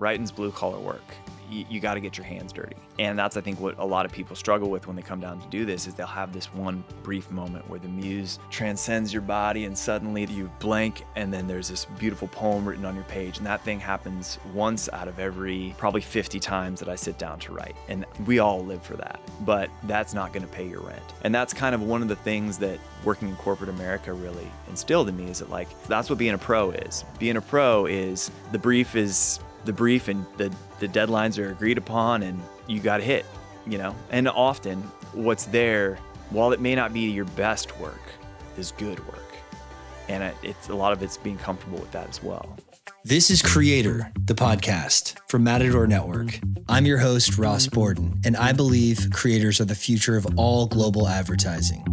writing's blue collar work. You got to get your hands dirty. And that's, I think, what a lot of people struggle with when they come down to do this, is they'll have this one brief moment where the muse transcends your body and suddenly you blank, and then there's this beautiful poem written on your page. And that thing happens once out of every probably 50 times that I sit down to write. And we all live for that, but that's not going to pay your rent. And that's kind of one of the things that working in corporate America really instilled in me, is that like, that's what being a pro is. Being a pro is the brief and the deadlines are agreed upon and you got to hit, you know? And often what's there, while it may not be your best work, is good work. And it's a lot of it's being comfortable with that as well. This is Creator, the podcast from Matador Network. I'm your host, Ross Borden, and I believe creators are the future of all global advertising.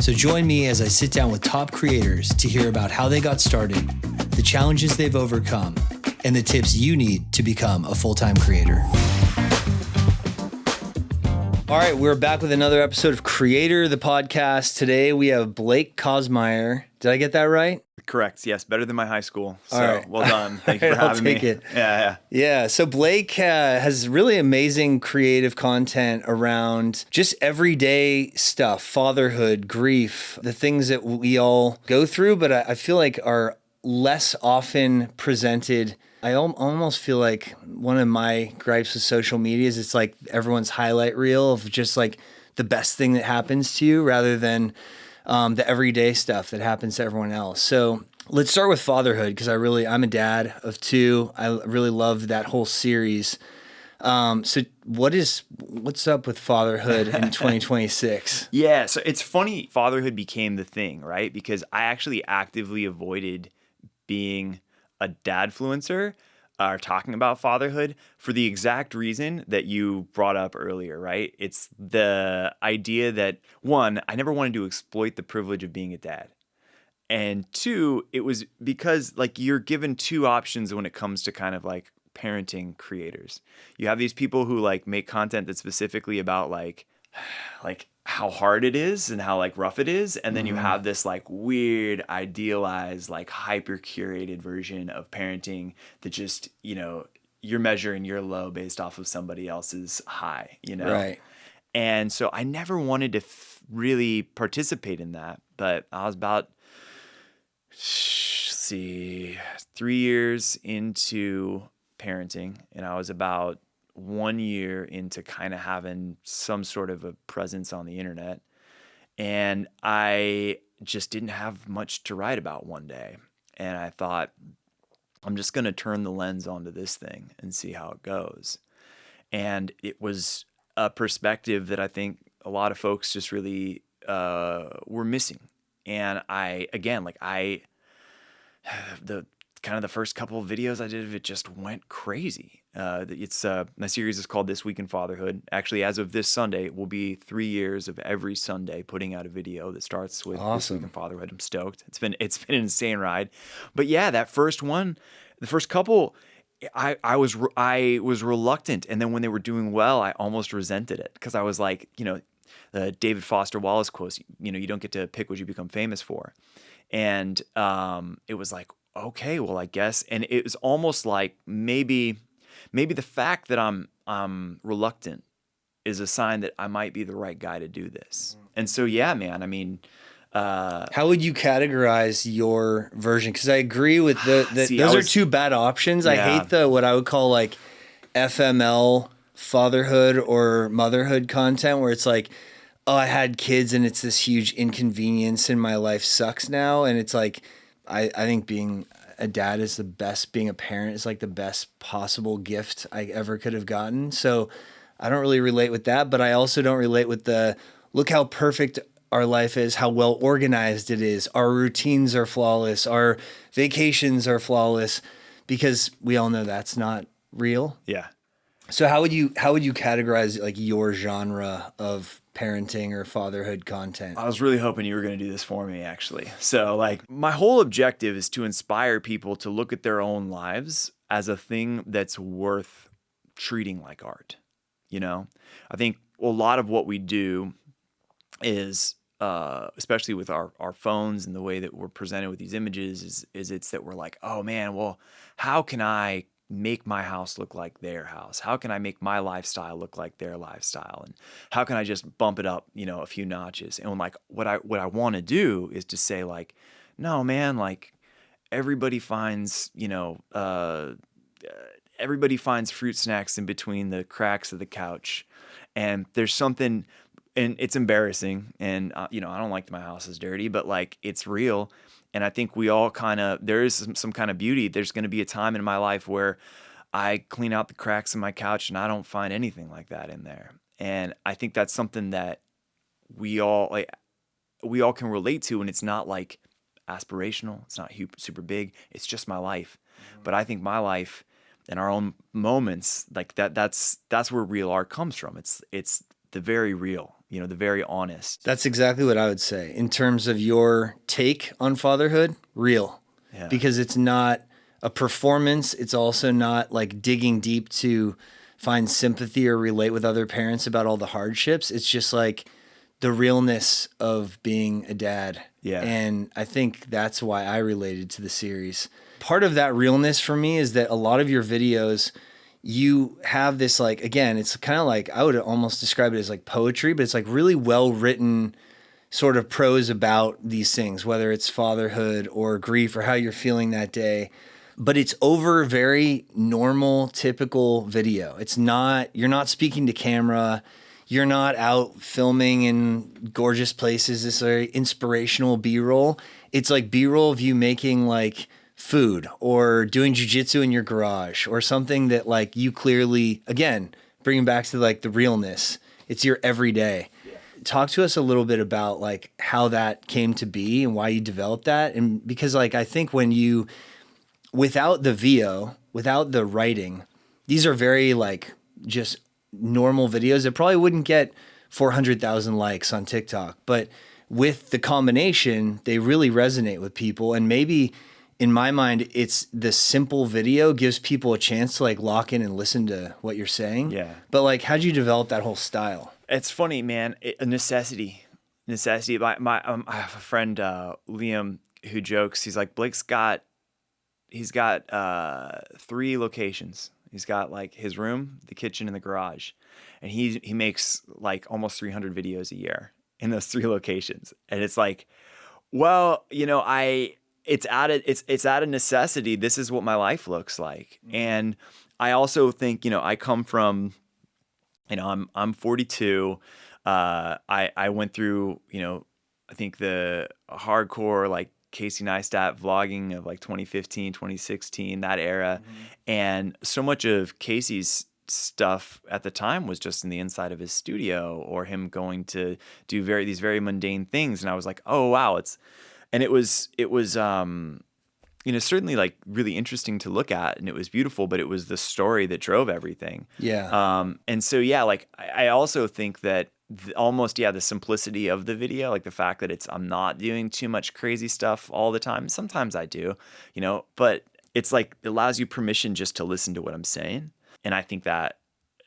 So join me as I sit down with top creators to hear about how they got started, the challenges they've overcome, and the tips you need to become a full-time creator. All right, we're back with another episode of Creator, the podcast. Today we have Blake Kasemeier. Did I get that right? Correct. Yes. Better than my high school. So all right. Well done. Thank you for having me. I'll take it. Yeah. So Blake has really amazing creative content around just everyday stuff, fatherhood, grief, the things that we all go through, but I feel like are less often presented. I almost feel like one of my gripes with social media is it's like everyone's highlight reel of just like the best thing that happens to you rather than the everyday stuff that happens to everyone else. So let's start with fatherhood, because I'm a dad of two. I really love that whole series. So what's up with fatherhood in 2026? Yeah. So it's funny. Fatherhood became the thing, right? Because I actually actively avoided being a dadfluencer or talking about fatherhood for the exact reason that you brought up earlier, right? It's the idea that, one, I never wanted to exploit the privilege of being a dad. And two, it was because like you're given two options when it comes to kind of like parenting creators. You have these people who like make content that's specifically about like how hard it is and how like rough it is. And then you have this like weird, idealized, like hyper curated version of parenting that just, you know, you're measuring your low based off of somebody else's high, you know? Right. And so I never wanted to really participate in that, but I was about, 3 years into parenting, and I was about 1 year into kind of having some sort of a presence on the internet. And I just didn't have much to write about one day. And I thought, I'm just going to turn the lens onto this thing and see how it goes. And it was a perspective that I think a lot of folks just really were missing. And the first couple of videos I did of it just went crazy. My series is called This Week in Fatherhood. Actually, as of this Sunday, it will be 3 years of every Sunday putting out a video that starts with This Week in Fatherhood. I'm stoked. It's been an insane ride. But yeah, that first one, the first couple, I was reluctant, and then when they were doing well, I almost resented it because I was like, you know, the David Foster Wallace quotes, you know, you don't get to pick what you become famous for. And it was like, okay, well, I guess. And it was almost like maybe the fact that I'm reluctant is a sign that I might be the right guy to do this. And so, yeah, man, I mean, how would you categorize your version? Because I agree with those are two bad options. Yeah. I hate what I would call like FML fatherhood or motherhood content where it's like, oh, I had kids and it's this huge inconvenience and my life sucks now. And it's like, I think being a dad is the best, being a parent is like the best possible gift I ever could have gotten. So I don't really relate with that, but I also don't relate with look how perfect our life is, how well organized it is. Our routines are flawless. Our vacations are flawless, because we all know that's not real. Yeah. So how would you categorize like your genre of parenting or fatherhood content? I was really hoping you were going to do this for me, actually. So like my whole objective is to inspire people to look at their own lives as a thing that's worth treating like art. You know, I think a lot of what we do is, especially with our phones and the way that we're presented with these images is it's that we're like, oh man, well, how can I make my house look like their house? How can I make my lifestyle look like their lifestyle? And how can I just bump it up, a few notches? And like what I want to do is to say like, no, man, like everybody finds, everybody finds fruit snacks in between the cracks of the couch. And there's something, and it's embarrassing. And, I don't like that my house is dirty, but like it's real. And I think we all there is some kind of beauty. There's going to be a time in my life where I clean out the cracks in my couch and I don't find anything like that in there. And I think that's something that we all can relate to. And it's not like aspirational. It's not super big. It's just my life. Mm-hmm. But I think my life and our own moments like that's where real art comes from. It's the very real. The very honest. That's exactly what I would say in terms of your take on fatherhood, real. Yeah. Because it's not a performance. It's also not like digging deep to find sympathy or relate with other parents about all the hardships. It's just like the realness of being a dad. Yeah. And I think that's why I related to the series. Part of that realness for me is that a lot of your videos, you have this like, again, it's kind of like, I would almost describe it as like poetry, but it's like really well written sort of prose about these things, whether it's fatherhood or grief or how you're feeling that day. But it's over very normal, typical video. It's not, you're not speaking to camera. You're not out filming in gorgeous places. This very inspirational B-roll. It's like B-roll of you making like food or doing jujitsu in your garage or something that like you clearly, again, bringing back to like the realness. It's your everyday. Yeah. Talk to us a little bit about like how that came to be and why you developed that. And because like, I think when you, without the VO, without the writing, these are very like just normal videos that probably wouldn't get 400,000 likes on TikTok, but with the combination, they really resonate with people. And maybe in my mind, it's the simple video gives people a chance to like lock in and listen to what you're saying. Yeah. But like, how'd you develop that whole style? It's funny, man. A necessity. I have a friend, Liam, who jokes. He's like, Blake's got 3 locations. He's got like his room, the kitchen, and the garage. And he makes like almost 300 videos a year in those 3 locations. And it's like, well, it's out of necessity. This is what my life looks like. Mm-hmm. And I also think, I come from, I'm 42. I went through, I think the hardcore, like Casey Neistat vlogging of like 2015, 2016, that era. Mm-hmm. And so much of Casey's stuff at the time was just in the inside of his studio or him going to do these very mundane things. And I was like, oh, wow. It was certainly like really interesting to look at and it was beautiful, but it was the story that drove everything. Yeah. And so, yeah, like I also think that the simplicity of the video, like the fact that I'm not doing too much crazy stuff all the time. Sometimes I do, but it's like, it allows you permission just to listen to what I'm saying. And I think that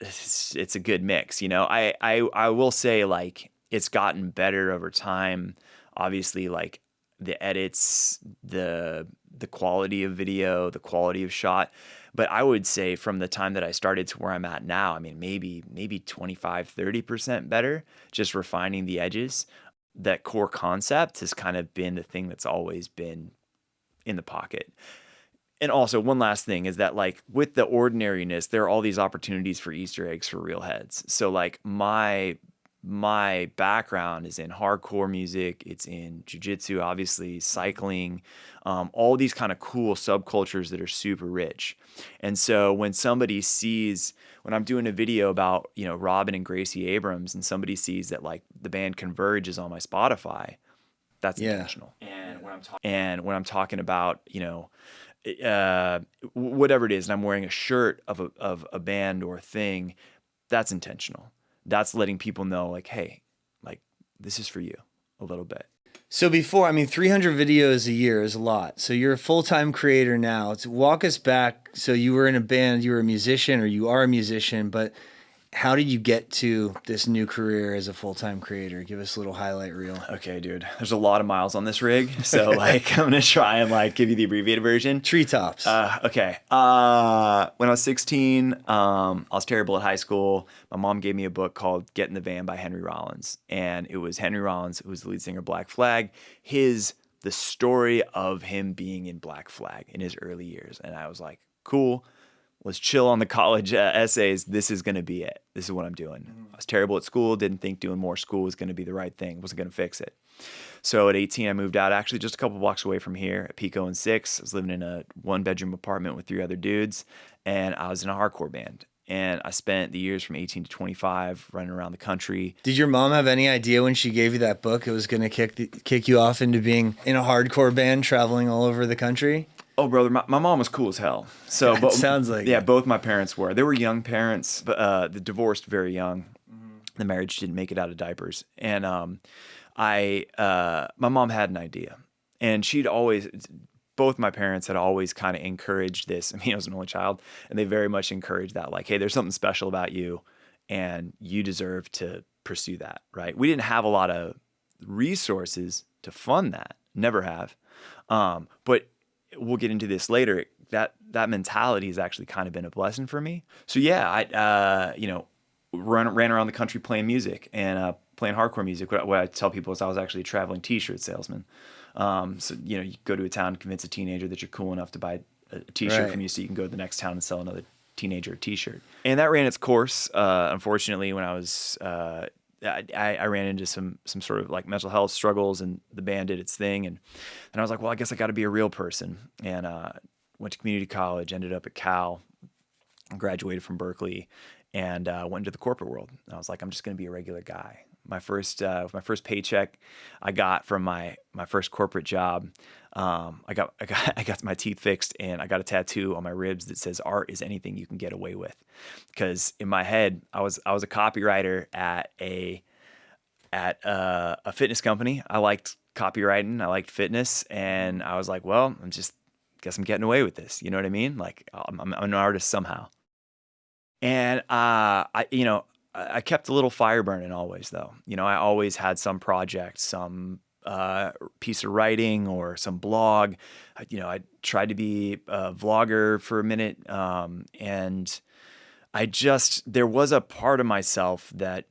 it's a good mix, I will say like it's gotten better over time. Obviously, like the edits, the quality of video, the quality of shot. But I would say from the time that I started to where I'm at now, I mean, maybe 25, 30% better, just refining the edges. That core concept has kind of been the thing that's always been in the pocket. And also one last thing is that like with the ordinariness, there are all these opportunities for Easter eggs for real heads. So like my background is in hardcore music. It's in jiu-jitsu, obviously, cycling, all these kind of cool subcultures that are super rich. And so when I'm doing a video about, Robin and Gracie Abrams and somebody sees that like the band Converge is on my Spotify, that's intentional. And when I'm talking about, whatever it is, and I'm wearing a shirt of a band or a thing, that's intentional. That's letting people know like, hey, like this is for you a little bit. So 300 videos a year is a lot. So you're a full-time creator now. To walk us back. So you were in a band, you were a musician or you are a musician, but how did you get to this new career as a full-time creator? Give us a little highlight reel. Okay, dude. There's a lot of miles on this rig, so like I'm gonna try and like give you the abbreviated version. Treetops. Okay. When I was 16, I was terrible at high school. My mom gave me a book called Get in the Van by Henry Rollins, and it was Henry Rollins, who was the lead singer of Black Flag. The story of him being in Black Flag in his early years, and I was like, cool. Let's chill on the college essays. This is going to be it. This is what I'm doing. I was terrible at school. Didn't think doing more school was going to be the right thing. Wasn't going to fix it. So at 18, I moved out actually just a couple blocks away from here at Pico and 6. I was living in a 1-bedroom apartment with 3 other dudes, and I was in a hardcore band. And I spent the years from 18 to 25 running around the country. Did your mom have any idea when she gave you that book it was going to kick you off into being in a hardcore band traveling all over the country? Oh, brother, my mom was cool as hell. So, it sounds like it. Both my parents were. They were young parents, but they divorced very young. The marriage didn't make it out of diapers, and my mom had an idea, and both my parents had always kind of encouraged this. I mean, I was an only child, and they very much encouraged that, like, hey, there's something special about you, and you deserve to pursue that, right? We didn't have a lot of resources to fund that, never have, but we'll get into this later. That mentality has actually kind of been a blessing for me. So yeah, I ran around the country playing music and playing hardcore music. What I tell people is I was actually a traveling T-shirt salesman. So you go to a town, convince a teenager that you're cool enough to buy a T-shirt from you, so you can go to the next town and sell another teenager a T-shirt. And that ran its course. Unfortunately, when I was I ran into some sort of like mental health struggles, and the band did its thing, and I was like, well, I guess I got to be a real person, and went to community college, ended up at Cal, graduated from Berkeley, and went into the corporate world. And I was like, I'm just going to be a regular guy. My first paycheck I got from my first corporate job, I got my teeth fixed, and I got a tattoo on my ribs that says "Art is anything you can get away with," because in my head I was a copywriter at a fitness company. I liked copywriting, I liked fitness, and I was like, well, guess I'm getting away with this. You know what I mean? Like I'm an artist somehow, and I kept a little fire burning always, though. I always had some project, some piece of writing or some blog. I tried to be a vlogger for a minute, and there was a part of myself that,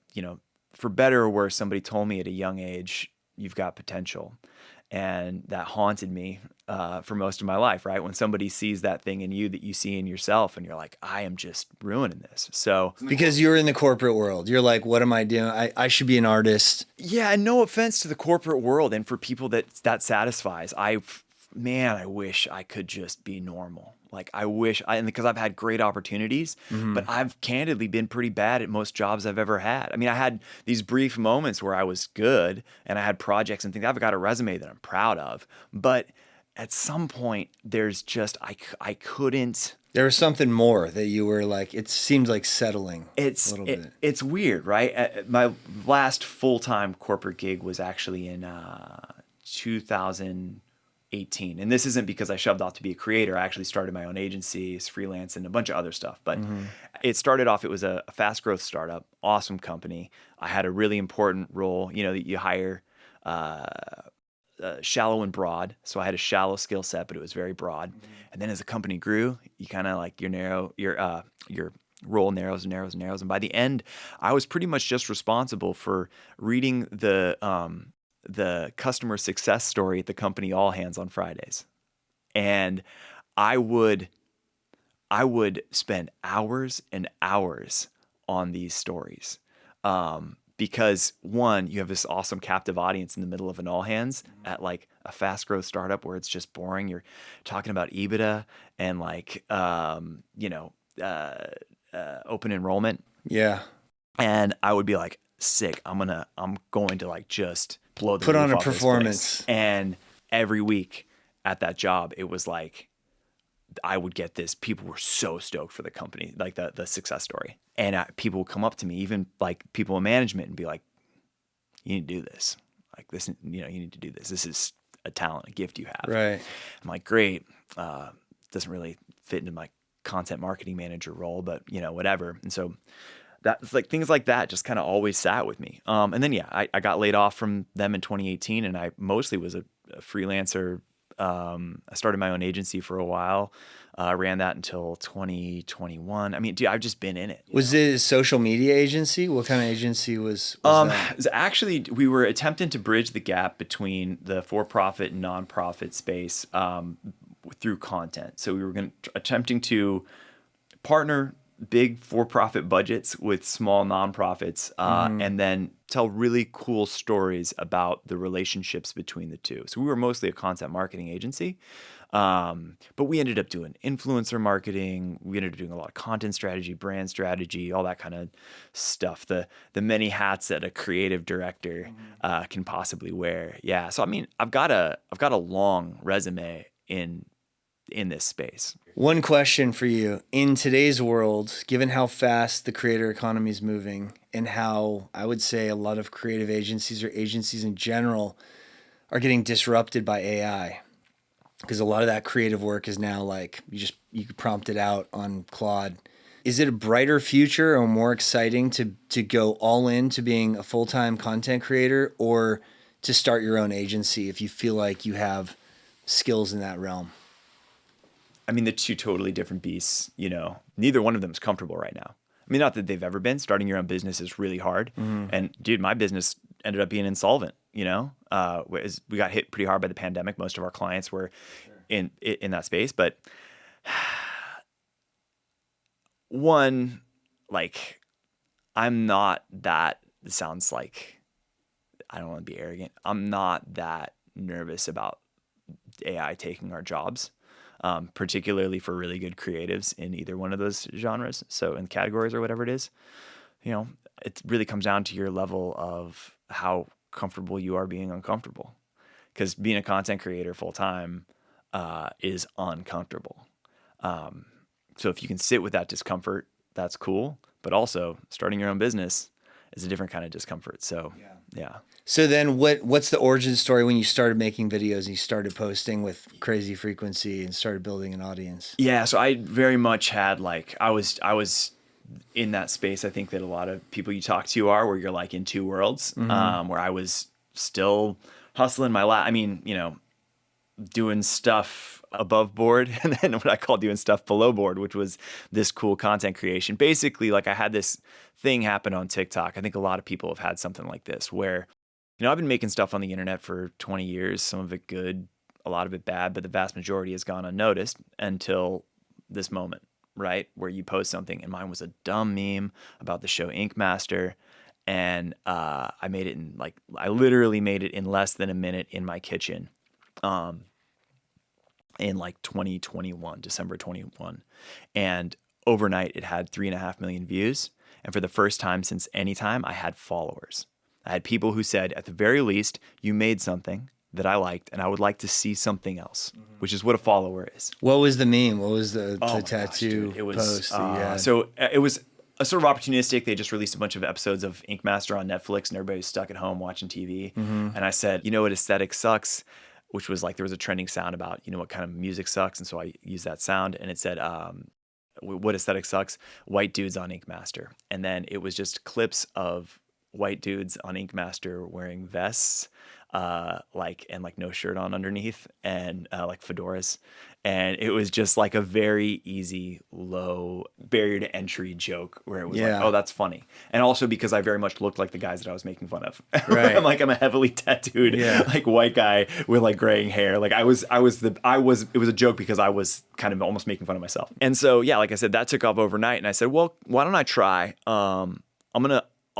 for better or worse, somebody told me at a young age, you've got potential. And that haunted me for most of my life, right? When somebody sees that thing in you that you see in yourself, and you're like, I am just ruining this. So because you're in the corporate world, you're like, what am I doing? I should be an artist. Yeah, and no offense to the corporate world, and for people that satisfies. I wish I could just be normal. Like because I've had great opportunities, but I've candidly been pretty bad at most jobs I've ever had. I mean, I had these brief moments where I was good and I had projects and things. I've got a resume that I'm proud of, but at some point there's just, I couldn't. There was something more that you were like, it seems like settling a little bit. It's weird, right? My last full-time corporate gig was actually in 2018. And this isn't because I shoved off to be a creator. I actually started my own agency, freelance, and a bunch of other stuff. But it started off, it was a fast growth startup, awesome company. I had a really important role, that you hire shallow and broad. So I had a shallow skill set, but it was very broad. And then as the company grew, you kind of like your role narrows and narrows and narrows. And by the end, I was pretty much just responsible for reading the customer success story at the company all hands on Fridays. And I would spend hours and hours on these stories. Because one, you have this awesome captive audience in the middle of an all hands at like a fast growth startup where it's just boring. You're talking about EBITDA and like, open enrollment. Yeah. And I would be like, sick. I'm going to like just blow the put roof on a off performance. And every week at that job, it was like, I would get this. People were so stoked for the company, like the success story. And people would come up to me, even like people in management, and be like, you need to do this. Like this, you need to do this. This is a talent, a gift you have. Right. I'm like, great. Doesn't really fit into my content marketing manager role, but whatever. And so that's like things like that just kind of always sat with me. And then, yeah, I got laid off from them in 2018, and I mostly was a freelancer. I started my own agency for a while. I ran that until 2021. I mean, dude, I've just been in it. Was it a social media agency? What kind of agency was that? It was actually, we were attempting to bridge the gap between the for-profit and nonprofit space through content. So we were attempting to partner big for-profit budgets with small nonprofits, and then tell really cool stories about the relationships between the two. So we were mostly a content marketing agency, but we ended up doing influencer marketing. We ended up doing a lot of content strategy, brand strategy, all that kind of stuff. The many hats that a creative director can possibly wear. Yeah. So I mean, I've got a long resume in this space. One question for you. In today's world, given how fast the creator economy is moving and how I would say a lot of creative agencies or agencies in general are getting disrupted by AI, because a lot of that creative work is now like you could prompt it out on Claude. Is it a brighter future or more exciting to go all in to being a full-time content creator, or to start your own agency if you feel like you have skills in that realm? I mean, the two totally different beasts, you know, neither one of them is comfortable right now. I mean, not that they've ever been. Starting your own business is really hard. And dude, my business ended up being insolvent, you know, we got hit pretty hard by the pandemic. Most of our clients were in that space, but one, like, I'm not that, it sounds like, I don't want to be arrogant. I'm not that nervous about AI taking our jobs. Particularly for really good creatives in either one of those genres. So in categories or whatever it is, you know, it really comes down to your level of how comfortable you are being uncomfortable. Because being a content creator full time is uncomfortable. So if you can sit with that discomfort, that's cool. But also starting your own business is a different kind of discomfort. So yeah. So then what's the origin story when you started making videos and you started posting with crazy frequency and started building an audience? Yeah, so I very much had like, I was in that space. I think that a lot of people you talk to are, where you're like in two worlds, where I was still hustling I mean, you know, doing stuff above board, and then what I call doing stuff below board, which was this cool content creation. Basically, like I had this thing happen on TikTok. I think a lot of people have had something like this where, you know, I've been making stuff on the internet for 20 years, some of it good, a lot of it bad, but the vast majority has gone unnoticed until this moment, right? Where you post something, and mine was a dumb meme about the show Ink Master. And I made it I literally made it in less than a minute in my kitchen in like 2021, December 21. And overnight it had 3.5 million views. And for the first time since any time, I had followers. I had people who said, at the very least, you made something that I liked, and I would like to see something else, which is what a follower is. What was the meme? What was the tattoo it was, post that you had? So it was a sort of opportunistic. They just released a bunch of episodes of Ink Master on Netflix, and everybody was stuck at home watching TV. And I said, you know what aesthetic sucks? Which was like, there was a trending sound about, you know, what kind of music sucks. And so I used that sound, and it said, what aesthetic sucks? White dudes on Ink Master. And then it was just clips of white dudes on Ink Master wearing vests, and no shirt on underneath, and like fedoras. And it was just like a very easy, low barrier to entry joke where it was like, oh, that's funny. And also because I very much looked like the guys that I was making fun of. Right. I'm a heavily tattooed, like white guy with like graying hair. Like it was a joke because I was kind of almost making fun of myself. And so, yeah, like I said, that took off overnight. And I said, well, why don't I try? I'll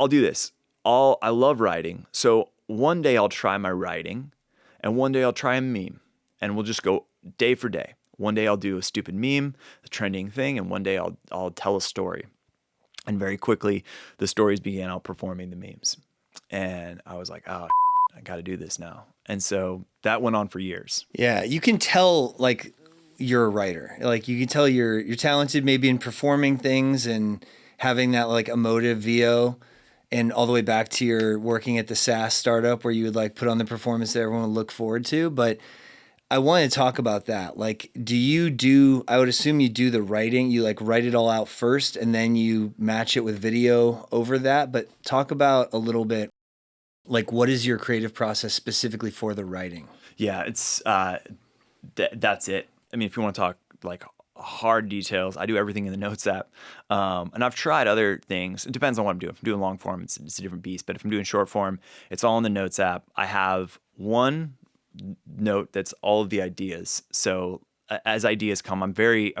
do this. I love writing. So one day I'll try my writing, and one day I'll try a meme, and we'll just go day for day. One day I'll do a stupid meme, a trending thing, and one day I'll tell a story. And very quickly, the stories began outperforming the memes. And I was like, oh, I got to do this now. And so that went on for years. Yeah, you can tell like you're a writer. Like you can tell you're talented maybe in performing things and having that like emotive VO. And all the way back to your working at the SaaS startup where you would like put on the performance that everyone would look forward to. But I want to talk about that. Like, I would assume you do the writing, you like write it all out first and then you match it with video over that. But talk about a little bit, like, what is your creative process specifically for the writing? Yeah, it's, that's it. I mean, if you want to talk like hard details, I do everything in the Notes app. And I've tried other things. It depends on what I'm doing. If I'm doing long form, it's a different beast. But if I'm doing short form, it's all in the Notes app. I have one note that's all of the ideas. So as ideas come, I'm very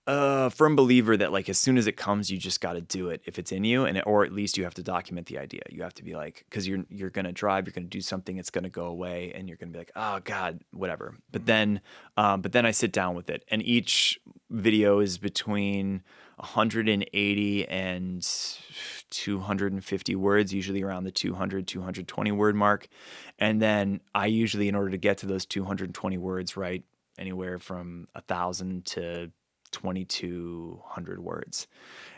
firm believer that like as soon as it comes, you just got to do it if it's in you, or at least you have to document the idea. You have to be like, because you're gonna drive, you're gonna do something, it's gonna go away, and you're gonna be like, oh God, whatever. But then I sit down with it, and each video is between 180 and 250 words, usually around the 220 word mark. And then I usually, in order to get to those 220 words, write anywhere from 1,000 to 2,200 words.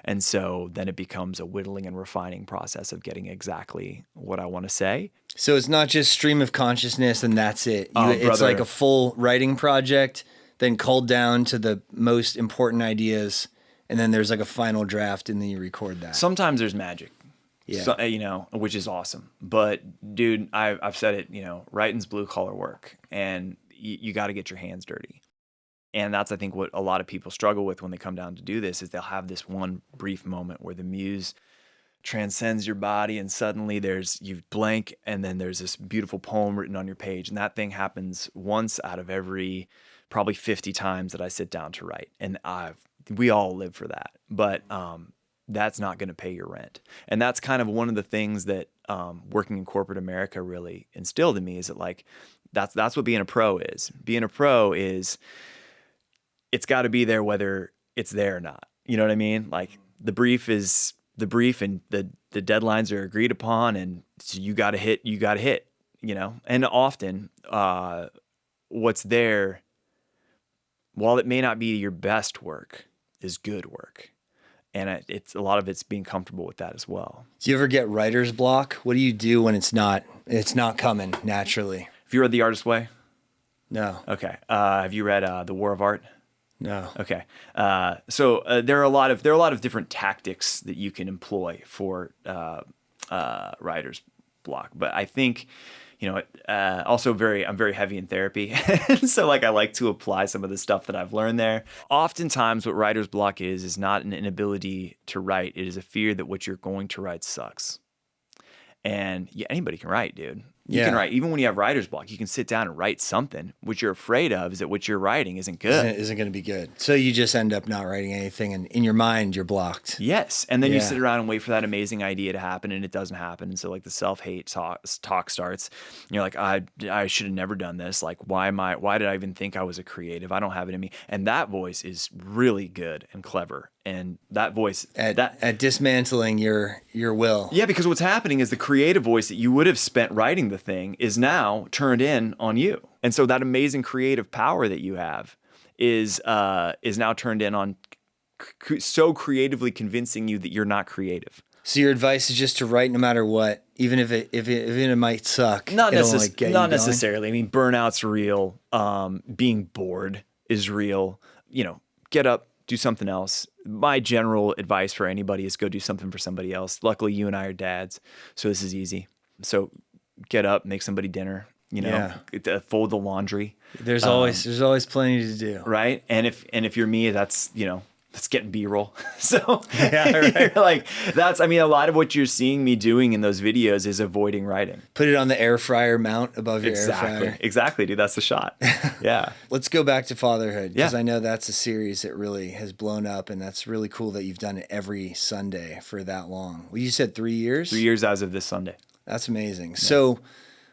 And so then it becomes a whittling and refining process of getting exactly what I want to say. So it's not just stream of consciousness and that's it. It's like a full writing project, then culled down to the most important ideas. And then there's like a final draft and then you record that. Sometimes there's magic. Yeah. So, which is awesome. But dude, I've said it, writing's blue collar work, and you got to get your hands dirty. And that's, I think, what a lot of people struggle with when they come down to do this, is they'll have this one brief moment where the muse transcends your body and suddenly you blank and then there's this beautiful poem written on your page. And that thing happens once out of every probably 50 times that I sit down to write. And we all live for that. But that's not going to pay your rent. And that's kind of one of the things that working in corporate America really instilled in me, is that like, that's what being a pro is. Being a pro is, it's got to be there whether it's there or not. You know what I mean? Like the brief is the brief, and the deadlines are agreed upon, and so you got to hit, and often what's there, while it may not be your best work, is good work. And it's a lot of it's being comfortable with that as well. Do you ever get writer's block? What do you do when it's not coming naturally? Have you read The Artist's Way? No. Okay. Have you read The War of Art? No. Okay. So there are a lot of different tactics that you can employ for writer's block. But I think, also I'm very heavy in therapy. So like I like to apply some of the stuff that I've learned there. Oftentimes what writer's block is not an inability to write. It is a fear that what you're going to write sucks. And yeah, anybody can write, dude. You can write. Even when you have writer's block, you can sit down and write something. What you're afraid of is that what you're writing isn't good. Isn't going to be good. So you just end up not writing anything, and in your mind, you're blocked. Yes. And then you sit around and wait for that amazing idea to happen, and it doesn't happen. And so like the self-hate talk starts. And you're like, I should have never done this. Like, why did I even think I was a creative? I don't have it in me. And that voice is really good and clever. And that voice at dismantling your will. Yeah, because what's happening is the creative voice that you would have spent writing the thing is now turned in on you. And so that amazing creative power that you have is now turned in on so creatively convincing you that you're not creative. So your advice is just to write no matter what, even if it might suck. Not necessarily. I mean, burnout's real. Being bored is real. Get up, do something else. My general advice for anybody is go do something for somebody else. Luckily, you and I are dads, so this is easy. So get up, make somebody dinner, fold the laundry. There's always plenty to do. Right. And if you're me, that's getting B-roll. So right. You're like, a lot of what you're seeing me doing in those videos is avoiding writing. Put it on the air fryer mount above your air fryer. Exactly, dude. That's the shot. Yeah. Let's go back to Fatherhood, because I know that's a series that really has blown up, and that's really cool that you've done it every Sunday for that long. Well, you said 3 years? 3 years as of this Sunday. That's amazing. Yeah. So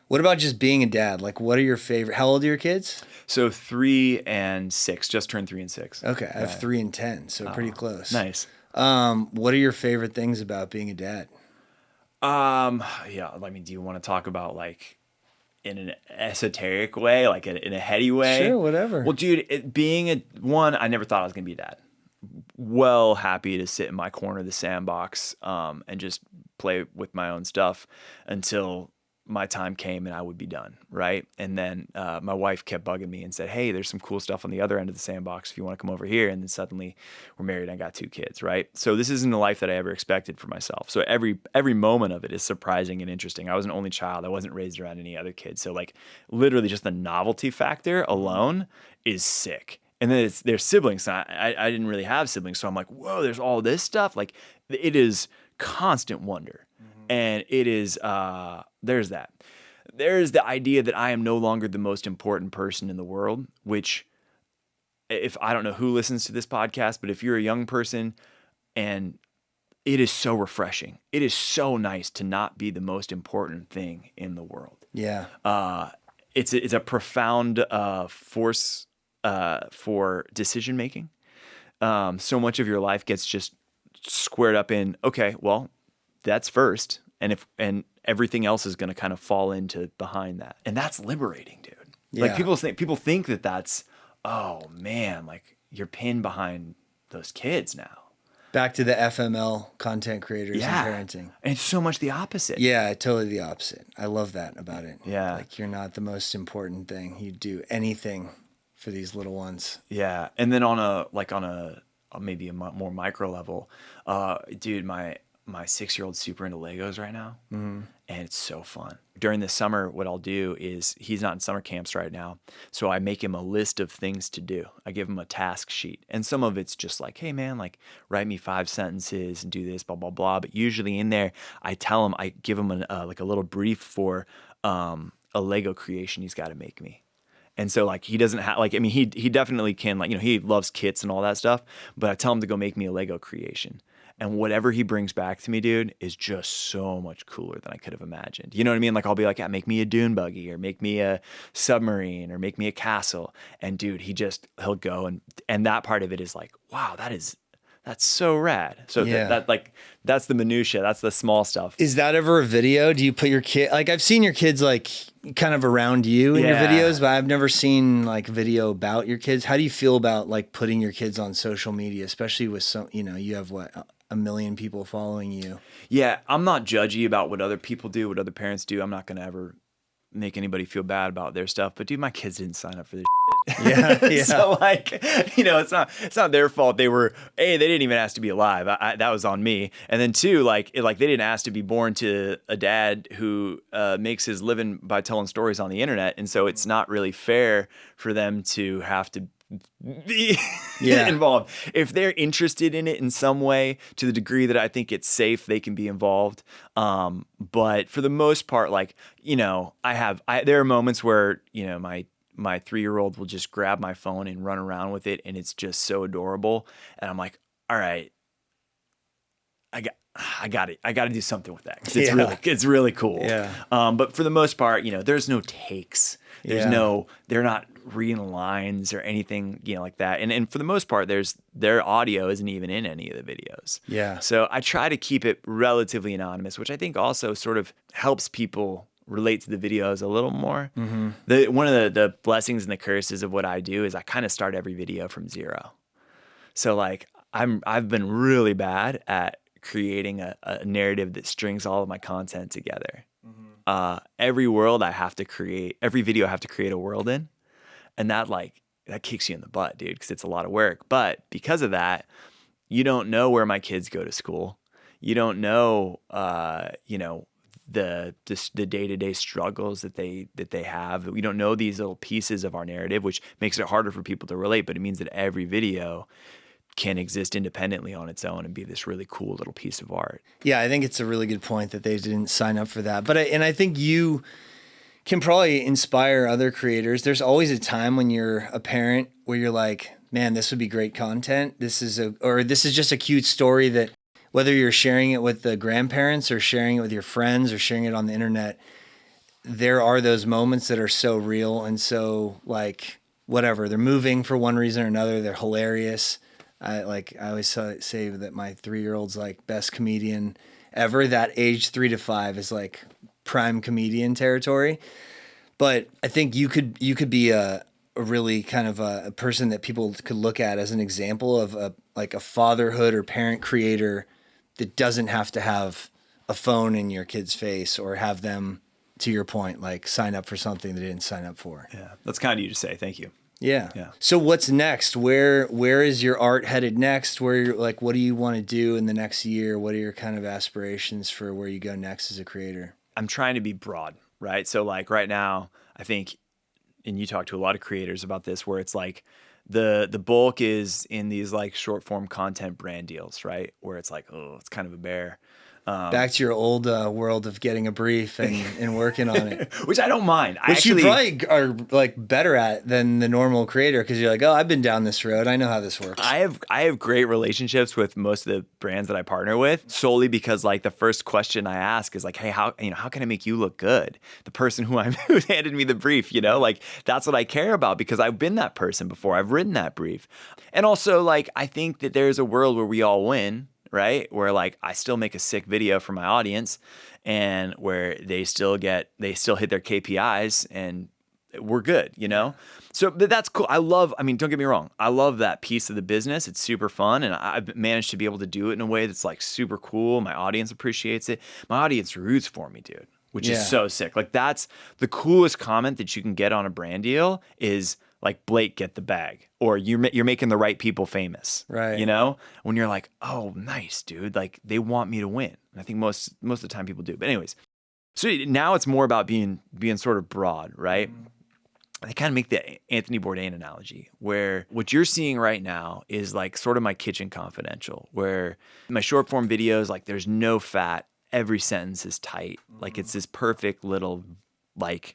what about just being a dad? Like, what are your favorite? How old are your kids? So 3 and 6, just turned 3 and 6. Okay, I have 3 and 10, so pretty close. Nice. What are your favorite things about being a dad? Do you want to talk about like in an esoteric way, like in a heady way? Sure, whatever. Well, dude, I never thought I was gonna be a dad. Well, happy to sit in my corner of the sandbox and just play with my own stuff until my time came and I would be done, right? And then my wife kept bugging me and said, hey, there's some cool stuff on the other end of the sandbox if you want to come over here. And then suddenly we're married and I got 2 kids, right? So this isn't the life that I ever expected for myself. So every moment of it is surprising and interesting. I was an only child. I wasn't raised around any other kids. So like literally just the novelty factor alone is sick. And then there's siblings. So I didn't really have siblings. So I'm like, whoa, there's all this stuff. Like it is constant wonder. And it is, there's that. There's the idea that I am no longer the most important person in the world, which if I don't know who listens to this podcast, but if you're a young person, and it is so refreshing. It is so nice to not be the most important thing in the world. Yeah. It's a profound force for decision making. So much of your life gets just squared up in, okay, well, that's first, and everything else is going to kind of fall into behind that, and that's liberating, dude. Yeah. Like people think that that's, oh man, like you're pinned behind those kids now. Back to the FML content creators and parenting, and it's so much the opposite. Yeah, totally the opposite. I love that about it. Yeah, like you're not the most important thing. You do anything for these little ones. Yeah, and then on a maybe a more micro level, dude, my 6-year-old's super into Legos right now, and it's so fun. During the summer, what I'll do is, he's not in summer camps right now, so I make him a list of things to do. I give him a task sheet, and some of it's just like, hey man, like write me 5 sentences and do this, blah blah blah. But usually in there, I give him like a little brief for a Lego creation he's got to make me. And so like he doesn't have, like, I mean, he definitely can, like, you know, he loves kits and all that stuff, but I tell him to go make me a Lego creation. And whatever he brings back to me, dude, is just so much cooler than I could have imagined. You know what I mean? Like I'll be like, yeah, make me a dune buggy, or make me a submarine, or make me a castle. And dude, he'll go and that part of it is like, wow, that's so rad. So yeah. That's the minutia. That's the small stuff. Is that ever a video? Do you put your kid, like I've seen your kids like kind of around you in your videos, but I've never seen like video about your kids. How do you feel about like putting your kids on social media, especially with some, you know, you have what, 1 million people following you? Yeah, I'm not judgy about what other people do, what other parents do. I'm not going to ever make anybody feel bad about their stuff. But dude, my kids didn't sign up for this shit. Yeah. So like, you know, it's not their fault. They didn't even ask to be alive. That was on me. And then 2, like they didn't ask to be born to a dad who makes his living by telling stories on the internet. And so it's not really fair for them to have to be involved. If they're interested in it in some way, to the degree that I think it's safe, they can be involved. But for the most part, like, you know, there are moments where, you know, my 3-year-old will just grab my phone and run around with it, and it's just so adorable. And I'm like, all right, I got to do something with that, 'cause it's really cool. Yeah. But for the most part, you know, there's no takes. They're not reading lines or anything, you know, like that. And for the most part, their audio isn't even in any of the videos. Yeah. So I try to keep it relatively anonymous, which I think also sort of helps people relate to the videos a little more. Mm-hmm. One of the blessings and the curses of what I do is I kind of start every video from zero. So like I've been really bad at creating a narrative that strings all of my content together. Mm-hmm. Every video I have to create a world in, and that kicks you in the butt, dude, because it's a lot of work. But because of that, you don't know where my kids go to school. You don't know, you know, the day-to-day struggles that they have. We don't know these little pieces of our narrative, which makes it harder for people to relate. But it means that every video can exist independently on its own and be this really cool little piece of art. Yeah, I think it's a really good point that they didn't sign up for that. But I think you can probably inspire other creators. There's always a time when you're a parent where you're like, man, this would be great content. This is just a cute story that, whether you're sharing it with the grandparents or sharing it with your friends or sharing it on the internet, there are those moments that are so real and so like whatever. They're moving for one reason or another. They're hilarious. I always say that my 3-year-old's like best comedian ever. That age 3 to 5 is like prime comedian territory. But I think you could be a really kind of a person that people could look at as an example of a fatherhood or parent creator that doesn't have to have a phone in your kid's face or have them to your point, like sign up for something they didn't sign up for. Yeah. That's kind of you to say. Thank you. Yeah. Yeah. So what's next? Where is your art headed next? Where you're like, what do you want to do in the next year? What are your kind of aspirations for where you go next as a creator? I'm trying to be broad, right? So like right now, I think, and you talk to a lot of creators about this, where it's like the bulk is in these like short form content brand deals, right? Where it's like, oh, it's kind of a bear. Back to your old world of getting a brief and working on it. Which I don't mind. Which you probably are like better at than the normal creator, because you're like, oh, I've been down this road. I know how this works. I have great relationships with most of the brands that I partner with, solely because like the first question I ask is like, hey, how can I make you look good? The person who handed me the brief, like that's what I care about, because I've been that person before. I've written that brief. And also like, I think that there's a world where we all win, right? Where like I still make a sick video for my audience, and where they still hit their KPIs and we're good, So that's cool. don't get me wrong. I love that piece of the business. It's super fun. And I've managed to be able to do it in a way that's like super cool. My audience appreciates it. My audience roots for me, dude, which is so sick. Like that's the coolest comment that you can get on a brand deal is like, Blake, get the bag, or you're making the right people famous, right? When you're like, oh, nice, dude. Like they want me to win. And I think most of the time people do. But anyways, so now it's more about being sort of broad, right? I kind of make the Anthony Bourdain analogy, where what you're seeing right now is like sort of my kitchen confidential, where my short form videos, like there's no fat, every sentence is tight, like it's this perfect little like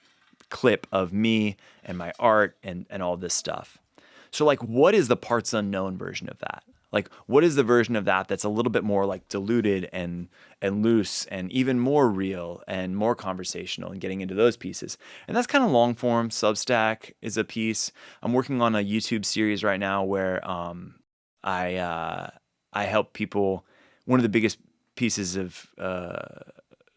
clip of me and my art and all this stuff. So like, what is the parts unknown version of that? Like, what is the version of that that's a little bit more like diluted and loose and even more real and more conversational, and getting into those pieces? And that's kind of long form. Substack is a piece. I'm working on a YouTube series right now where I help people. One of the biggest pieces of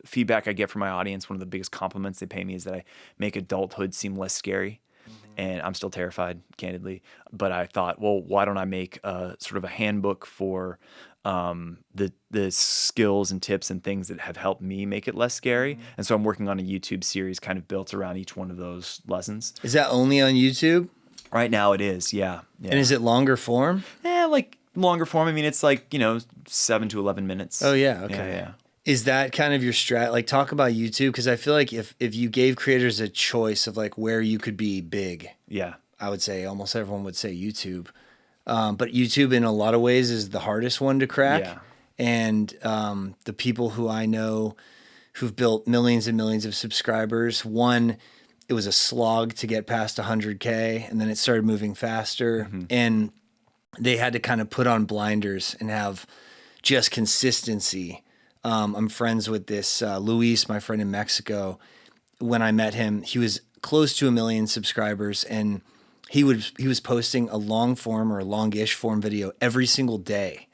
feedback I get from my audience, one of the biggest compliments they pay me, is that I make adulthood seem less scary. And I'm still terrified, candidly. But I thought, well, why don't I make sort of a handbook for the skills and tips and things that have helped me make it less scary? And so I'm working on a YouTube series kind of built around each one of those lessons. Is that only on YouTube? Right now it is, yeah. And is it longer form? Yeah, like longer form. I mean, it's like, 7 to 11 minutes. Oh, yeah, okay. Yeah. Is that kind of your strat? Like, talk about YouTube, because I feel like if you gave creators a choice of like where you could be big, I would say almost everyone would say YouTube. But YouTube in a lot of ways is the hardest one to crack. Yeah. And the people who I know who've built millions and millions of subscribers, one, it was a slog to get past 100K, and then it started moving faster. And they had to kind of put on blinders and have just consistency. I'm friends with this Luis, my friend in Mexico. When I met him, he was close to 1 million subscribers, and he was posting a long form or a longish form video every single day.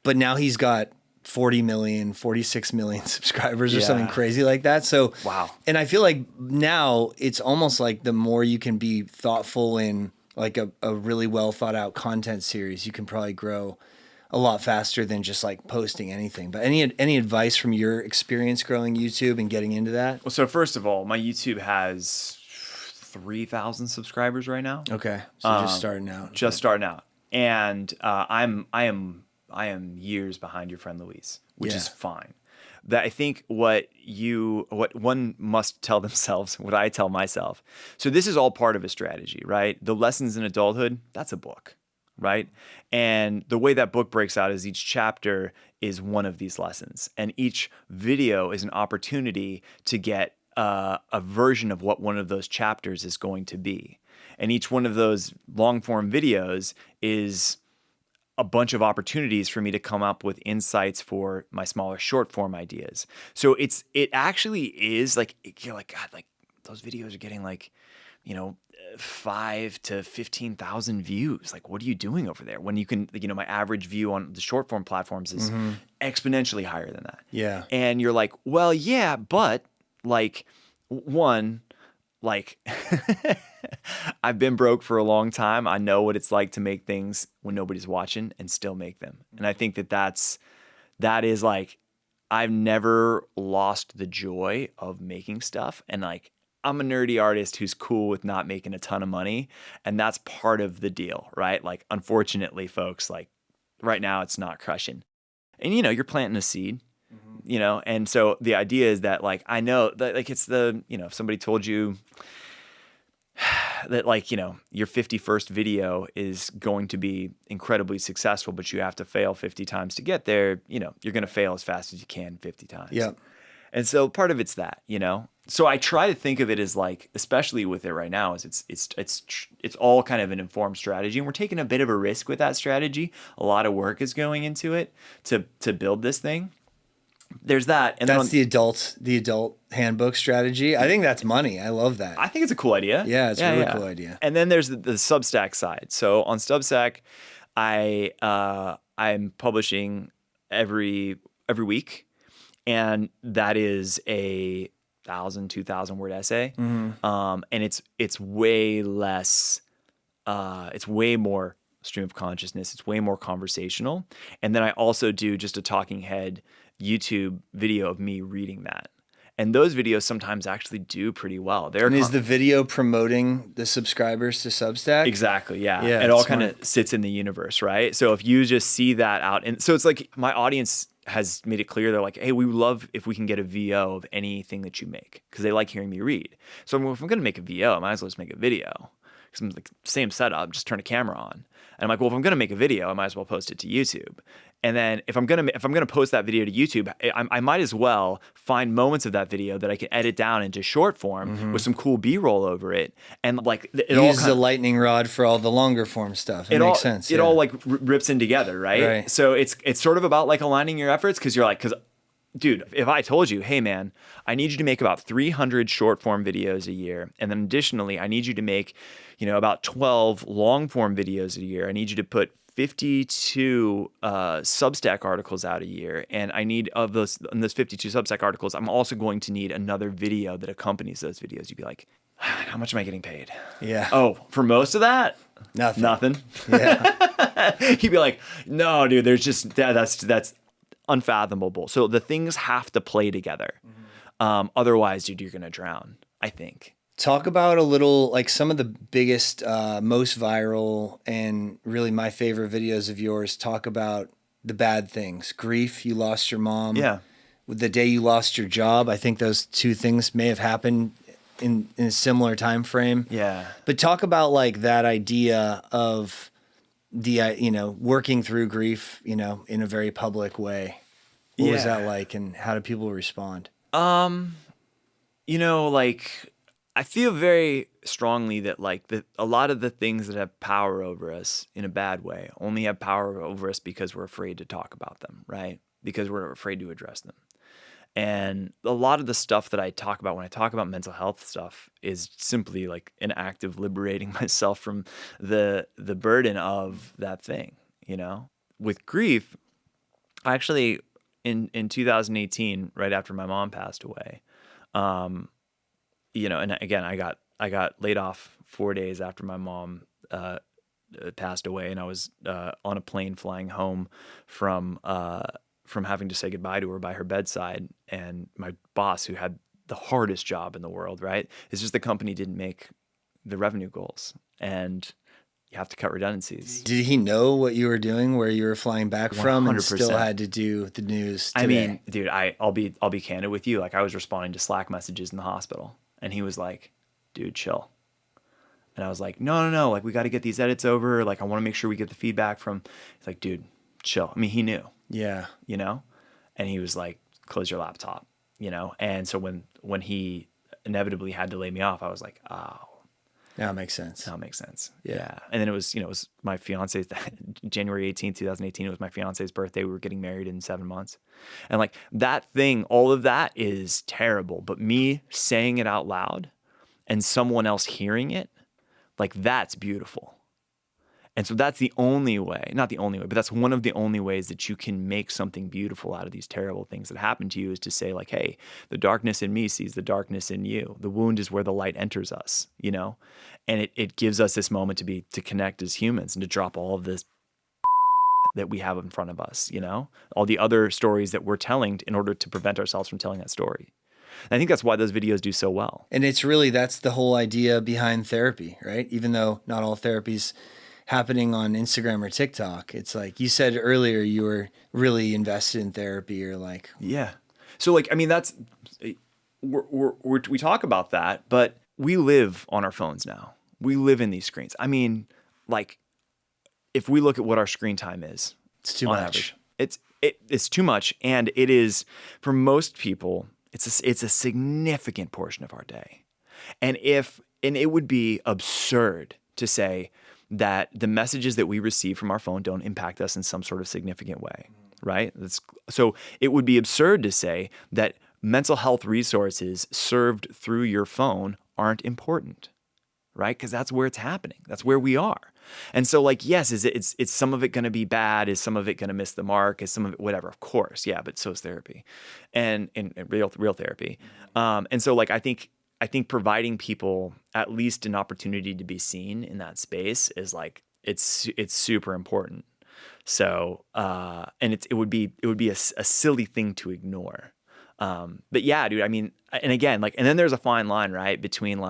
But now he's got 40 million, 46 million subscribers or something crazy like that. So, wow. And I feel like now it's almost like the more you can be thoughtful in like a really well thought out content series, you can probably grow a lot faster than just like posting anything. But any advice from your experience growing YouTube and getting into that? Well, so first of all, my YouTube has 3,000 subscribers right now. Okay, so just starting out. Just starting out, and I am years behind your friend Luis, which is fine. That I think what one must tell themselves, what I tell myself. So this is all part of a strategy, right? The Lessons in Adulthood, that's a book. Right? And the way that book breaks out is each chapter is one of these lessons. And each video is an opportunity to get a version of what one of those chapters is going to be. And each one of those long form videos is a bunch of opportunities for me to come up with insights for my smaller short form ideas. So it actually is like, you're like, God, like those videos are getting like, 5 to 15,000 views. Like, what are you doing over there? When you can, my average view on the short form platforms is exponentially higher than that. Yeah. And you're like, well, yeah, but like one, like I've been broke for a long time. I know what it's like to make things when nobody's watching and still make them. And I think that is like, I've never lost the joy of making stuff. And like, I'm a nerdy artist who's cool with not making a ton of money. And that's part of the deal, right? Like, unfortunately, folks, like right now it's not crushing. And, you're planting a seed, and so the idea is that like, I know that like, it's the, if somebody told you that like, your 51st video is going to be incredibly successful, but you have to fail 50 times to get there, you're going to fail as fast as you can 50 times. Yeah. And so part of it's that, so I try to think of it as like, especially with it right now, is it's all kind of an informed strategy, and we're taking a bit of a risk with that strategy. A lot of work is going into it to build this thing. There's that, and that's the adult handbook strategy. I think that's money. I love that. I think it's a cool idea. Yeah, it's a really cool idea. And then there's the Substack side. So on Substack, I'm publishing every week, and that is a 2,000 word essay. And it's way less. It's way more stream of consciousness. It's way more conversational. And then I also do just a talking head YouTube video of me reading that. And those videos sometimes actually do pretty well. And is the video promoting the subscribers to Substack? Exactly, yeah. It all kind of sits in the universe, right? So if you just see that out, and so it's like my audience has made it clear, they're like, hey, we would love if we can get a VO of anything that you make, because they like hearing me read. So if I'm going to make a VO, I might as well just make a video. Because I'm like, same setup, just turn a camera on. And I'm like, well, if I'm going to make a video, I might as well post it to YouTube. And then if I'm gonna post that video to YouTube, I might as well find moments of that video that I can edit down into short form with some cool B-roll over it, and like use the lightning rod for all the longer form stuff. It makes sense. It all like rips in together, right? So it's sort of about like aligning your efforts, because you're like, dude, if I told you, hey man, I need you to make about 300 short form videos a year, and then additionally, I need you to make, about 12 long form videos a year. I need you to put 52 Substack articles out a year, and I need of those 52 Substack articles, I'm also going to need another video that accompanies those videos. You'd be like, how much am I getting paid? Yeah. Oh, for most of that? Nothing. Yeah. You'd be like, no, dude, there's just that's unfathomable. So the things have to play together. Otherwise, dude, you're gonna drown, I think. Talk about a little, like some of the biggest, most viral, and really my favorite videos of yours. Talk about the bad things. Grief, you lost your mom. Yeah. The day you lost your job. I think those two things may have happened in a similar time frame. Yeah. But talk about like that idea of the, working through grief, in a very public way. What was that like, and how do people respond? Like, I feel very strongly that like a lot of the things that have power over us in a bad way only have power over us because we're afraid to talk about them, right? Because we're afraid to address them. And a lot of the stuff that I talk about when I talk about mental health stuff is simply like an act of liberating myself from the burden of that thing, With grief, I actually in 2018, right after my mom passed away, and again, I got laid off 4 days after my mom passed away, and I was on a plane flying home from having to say goodbye to her by her bedside, and my boss, who had the hardest job in the world, right? It's just the company didn't make the revenue goals, and you have to cut redundancies. Did he know what you were doing, where you were flying back from, 100%. and still had to do the news today? I mean, dude, I'll be candid with you. Like, I was responding to Slack messages in the hospital, and he was like, dude, chill. And I was like, no, like, we got to get these edits over. Like, I want to make sure we get the feedback from. He's like, dude, chill. I mean, he knew. Yeah. And he was like, close your laptop, And so when he inevitably had to lay me off, I was like, oh. That makes sense. Yeah. And then it was my fiance's, January 18th, 2018, it was my fiance's birthday. We were getting married in 7 months. And like that thing, all of that is terrible. But me saying it out loud and someone else hearing it, like, that's beautiful. And so that's the only way, not the only way, but that's one of the only ways that you can make something beautiful out of these terrible things that happen to you, is to say like, hey, the darkness in me sees the darkness in you. The wound is where the light enters us, And it gives us this moment to connect as humans and to drop all of this that we have in front of us, all the other stories that we're telling in order to prevent ourselves from telling that story. And I think that's why those videos do so well. And that's the whole idea behind therapy, right? Even though not all therapy's happening on Instagram or TikTok, it's like you said earlier, you were really invested in therapy or like. Yeah. So that's, we talk about that, but we live on our phones now. We live in these screens. If we look at what our screen time is, it's too much. Average, it's too much. And it is, for most people, it's a significant portion of our day. And it would be absurd to say that the messages that we receive from our phone don't impact us in some sort of significant way, right? So it would be absurd to say that mental health resources served through your phone aren't important, right? Because that's where it's happening. That's where we are. And so yes, it's some of it going to be bad? Is some of it going to miss the mark? Is some of it whatever? Of course, yeah, but so is therapy, and real therapy. And so I think providing people at least an opportunity to be seen in that space is it's super important. So and it would be a silly thing to ignore. But yeah, dude. And again, and then there's a fine line, right, between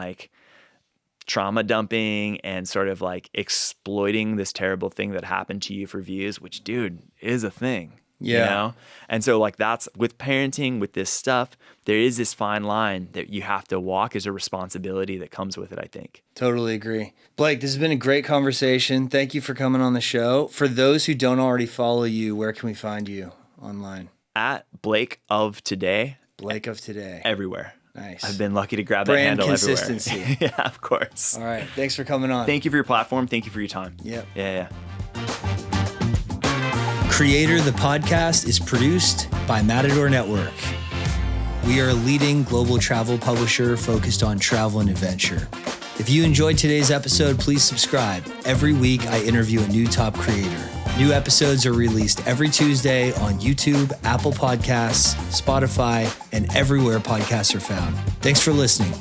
trauma dumping and sort of exploiting this terrible thing that happened to you for views, which, dude, is a thing. Yeah. And so that's with parenting, with this stuff, there is this fine line that you have to walk as a responsibility that comes with it, I think. Totally agree. Blake, this has been a great conversation. Thank you for coming on the show. For those who don't already follow you, where can we find you online? At Blake of Today. Blake of Today. Everywhere. Nice. I've been lucky to grab Brand that handle consistency. everywhere. Yeah, of course. All right. Thanks for coming on. Thank you for your platform. Thank you for your time. Yep. Yeah. Creator, the podcast is produced by Matador Network. We are a leading global travel publisher focused on travel and adventure. If you enjoyed today's episode, please subscribe. Every week, I interview a new top creator. New episodes are released every Tuesday on YouTube, Apple Podcasts, Spotify, and everywhere podcasts are found. Thanks for listening.